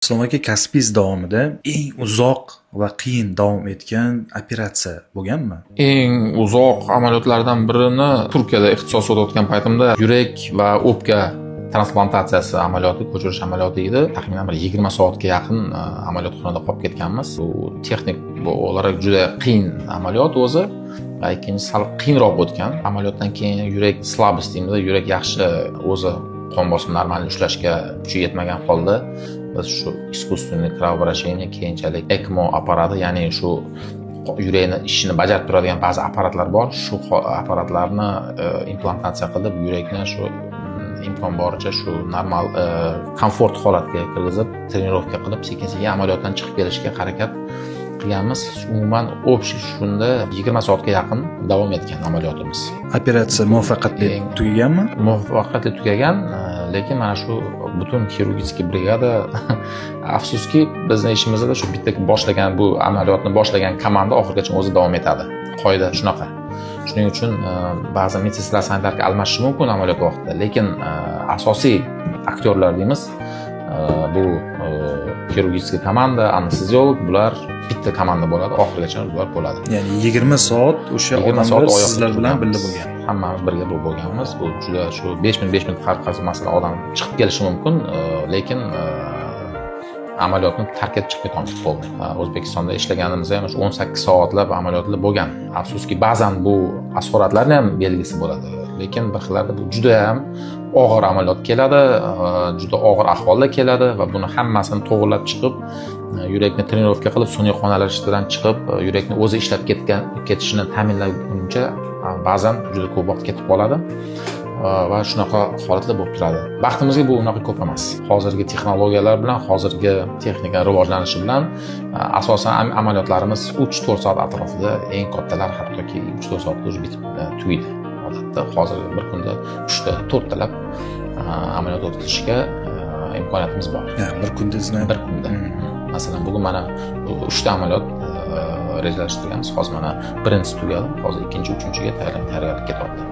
Islom aka, kasbingiz davomida eng uzoq va qiyin davom etgan operatsiya bo'lganmi? Eng uzoq amaliyotlardan birini Turkiyada ixtisos o'tayotgan paytimda yurak va o'pka transplantatsiyasi amaliyoti, ko'chirish amaliyoti edi. Taxminan bir 20 soatga yaqin amaliyotxonada qolib ketganmiz. Bu texnik olarak juda qiyin amaliyot o'zi. Va ikkinchisi sal qiyinroq o'tgan. Amaliyotdan keyin yurak slabis deymiz, yurak yaxshi o'zi qon bosimini normal ushlashga kuchi yetmagan holda biz shu искусственный кровообращение, keyinchalik ECMO apparati, ya'ni shu yurakni ishini bajarib turadigan ba'zi apparatlar bor. Shu apparatlarni implantatsiya qilib, yurakni shu imkon boricha shu normal komfort holatga kirgizib, trenirovka qilib, sekin-sekin amaliyotdan chiqib kelishga harakat qilganmiz. Umuman общий shunda 20 soatga yaqin davom etgan amaliyotimiz. Operatsiya muvaffaqiyatli tugaganmi? Muvaffaqiyatli tugagan, lekin mana shu butun xirurgический brigada afsuski bizning ishimizda shu bitta boshlagan, bu amaliyotni boshlagan komanda oxirigacha o'zi davom etadi. Qoida shunaqa. Shuning uchun ba'zi medsinlar sanitarga almashishi mumkin amaliyot vaqtida, lekin asosiy aktyorlar deymiz, bu xirurgический komanda, anesteziolog, bular bitta komanda bo'ladi, oxirigacha ular bo'ladi. Ya'ni 20 soat o'sha odamlar sizlar bilan birga bo'lgan. Hammamiz birga bo'lganmiz. Bu juda shu 5 minut har qaysi masalan odam chiqib kelishi mumkin, lekin amaliyotni tark etib chiqib ketamiz bo'ldi. O'zbekistonda ishlaganimizda ham 18 soatlab amaliyotlar bo'lgan. Afsuski ba'zan bu asoratlarning ham belgisi bo'ladi, lekin bir xillarda bu juda ham og'ir amaliyot keladi, juda og'ir ahvolda keladi va buni hammasini to'g'rilab chiqib, yurakni trenirovka qilib, sun'iy qonalashtirishdan chiqib, yurakni o'zi ishlab ketishini ta'minlaguncha ba'zan juda ko'p vaqt ketib qoladi va shunaqa holatlar bo'lib turadi. Baxtimizga bu unaqa ko'p emas. Hozirgi texnologiyalar bilan, hozirgi texnika rivojlanishi bilan asosan amaliyotlarimiz 3-4 soat atrofida, eng kattalar hattoki 3-4 soatda o'zi bitib tugaydi. Odatda hozir bir kunda 3 ta, 4 talab amaliyot o'tkazishga imkoniyatimiz bor. Ya'ni bir kunda bir kunda. Masalan, bugun mana 3 ta amaliyot rejalashtirganmiz. Hozir mana birinchisi tugadi. Hozir ikkinchi, uchinchiga tayyorgarlik ketyapti.